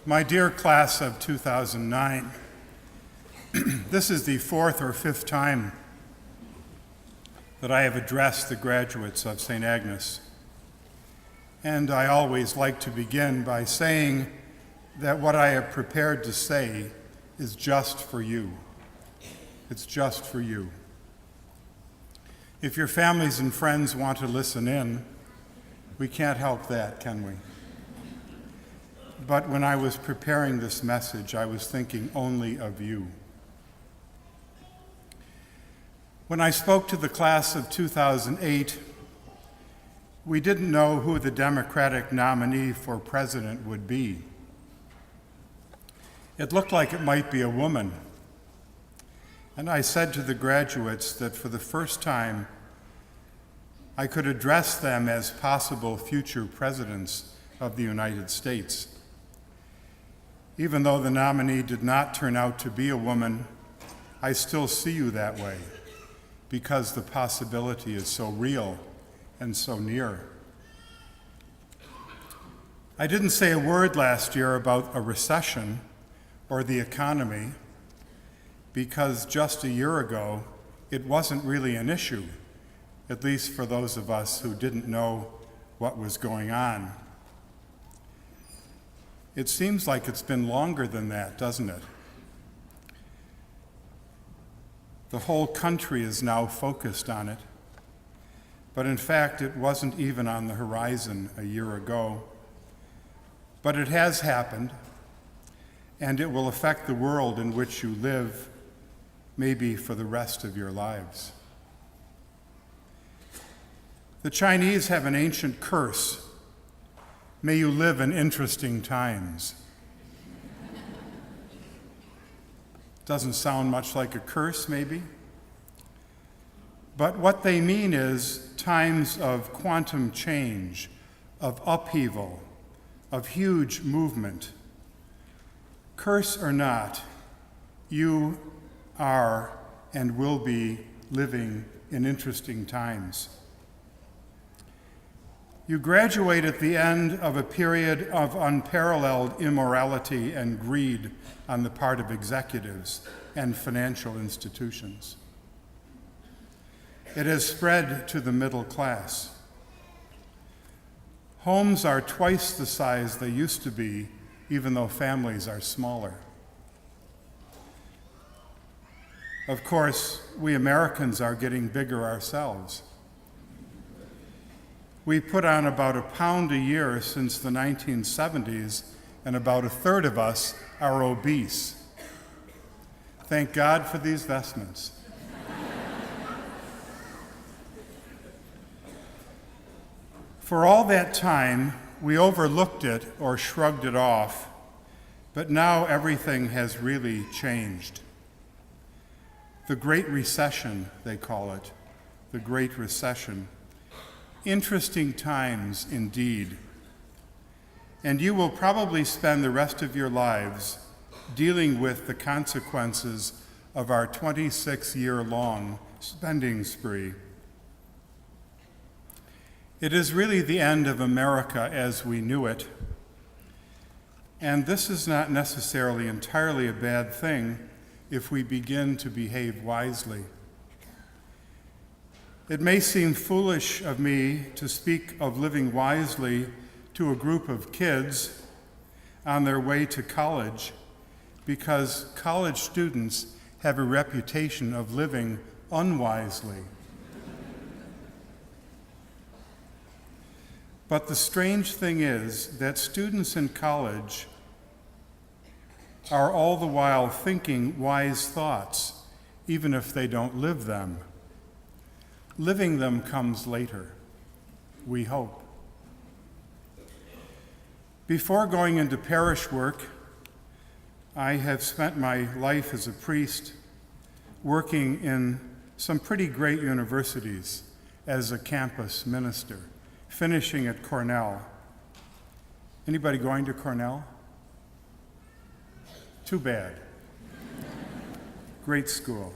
My dear class of 2009, this is the fourth or fifth time that I have addressed the graduates of St. Agnes. And I always like to begin by saying that what I have prepared to say is just for you. It's just for you. If your families and friends want to listen in, we can't help that, can we? But when I was preparing this message, I was thinking only of you. When I spoke to the class of 2008, we didn't know who the Democratic nominee for president would be. It looked like it might be a woman. And I said to the graduates that for the first time, I could address them as possible future presidents of the United States. Even though the nominee did not turn out to be a woman, I still see you that way because the possibility is so real and so near. I didn't say a word last year about a recession or the economy because just a year ago it wasn't really an issue, at least for those of us who didn't know what was going on. It seems like it's been longer than that, doesn't it? The whole country is now focused on it, but in fact it wasn't even on the horizon a year ago. But it has happened, and it will affect the world in which you live, maybe for the rest of your lives. The Chinese have an ancient curse: may you live in interesting times. Doesn't sound much like a curse, maybe. But what they mean is times of quantum change, of upheaval, of huge movement. Curse or not, you are and will be living in interesting times. You graduate at the end of a period of unparalleled immorality and greed on the part of executives and financial institutions. It has spread to the middle class. Homes are twice the size they used to be, even though families are smaller. Of course, we Americans are getting bigger ourselves. We put on about £1 a year since the 1970s, and about a third of us are obese. Thank God for these vestments. For all that time, we overlooked it or shrugged it off, but now everything has really changed. The Great Recession, they call it, the Great Recession. Interesting times indeed. And you will probably spend the rest of your lives dealing with the consequences of our 26-year-long spending spree. It is really the end of America as we knew it. And this is not necessarily entirely a bad thing if we begin to behave wisely. It may seem foolish of me to speak of living wisely to a group of kids on their way to college, because college students have a reputation of living unwisely. But the strange thing is that students in college are all the while thinking wise thoughts, even if they don't live them. Living them comes later, we hope. Before going into parish work, I have spent my life as a priest working in some pretty great universities as a campus minister, finishing at Cornell. Anybody going to Cornell? Too bad. Great school.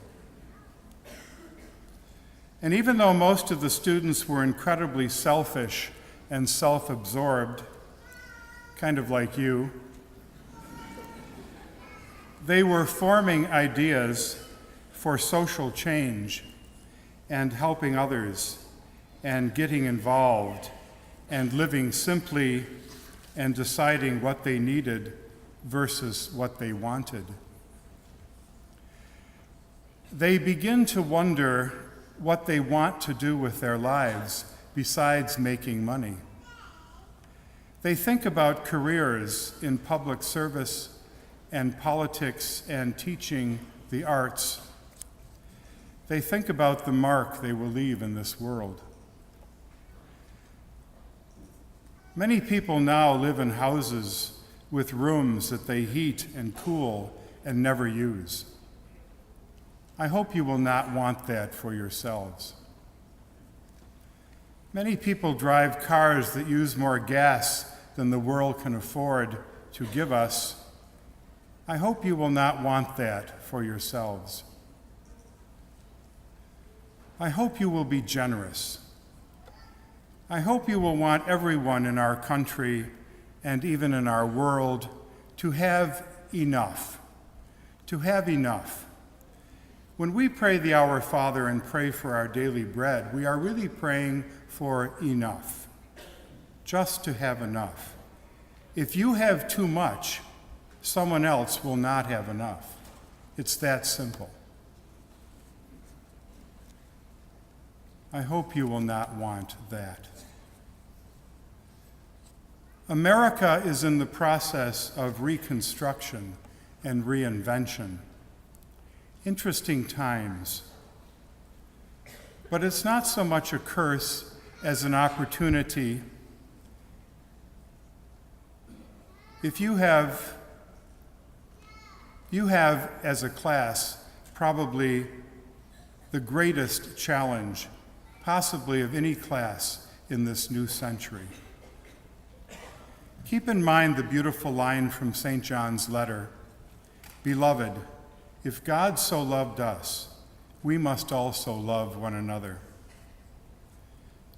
And even though most of the students were incredibly selfish and self-absorbed, kind of like you, They were forming ideas for social change and helping others and getting involved and living simply and deciding what they needed versus what they wanted. They begin to wonder what they want to do with their lives besides making money. They think about careers in public service and politics and teaching the arts. They think about the mark they will leave in this world. Many people now live in houses with rooms that they heat and cool and never use. I hope you will not want that for yourselves. Many people drive cars that use more gas than the world can afford to give us. I hope you will not want that for yourselves. I hope you will be generous. I hope you will want everyone in our country and even in our world to have enough. To have enough. When we pray the Our Father and pray for our daily bread, we are really praying for enough. Just to have enough. If you have too much, someone else will not have enough. It's that simple. I hope you will not want that. America is in the process of reconstruction and reinvention. Interesting times. But it's not so much a curse as an opportunity. If you have, as a class, probably the greatest challenge, possibly of any class in this new century. Keep in mind the beautiful line from St. John's letter, "Beloved, if God so loved us, we must also love one another."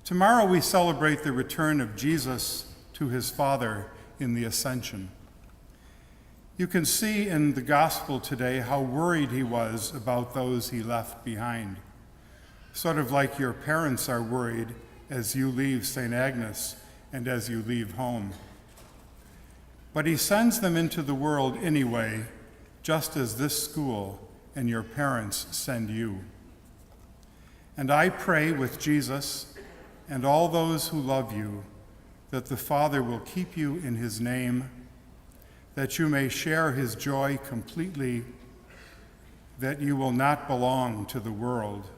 Tomorrow we celebrate the return of Jesus to his Father in the Ascension. You can see in the gospel today how worried he was about those he left behind. Sort of like your parents are worried as you leave St. Agnes and as you leave home. But he sends them into the world anyway, just as this school and your parents send you. And I pray with Jesus and all those who love you that the Father will keep you in his name, that you may share his joy completely, that you will not belong to the world,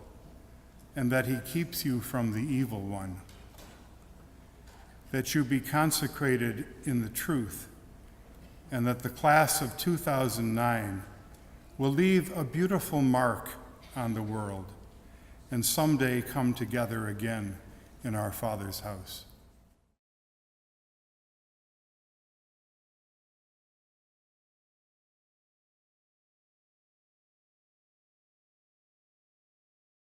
and that he keeps you from the evil one, that you be consecrated in the truth, and that the class of 2009 will leave a beautiful mark on the world and someday come together again in our Father's house.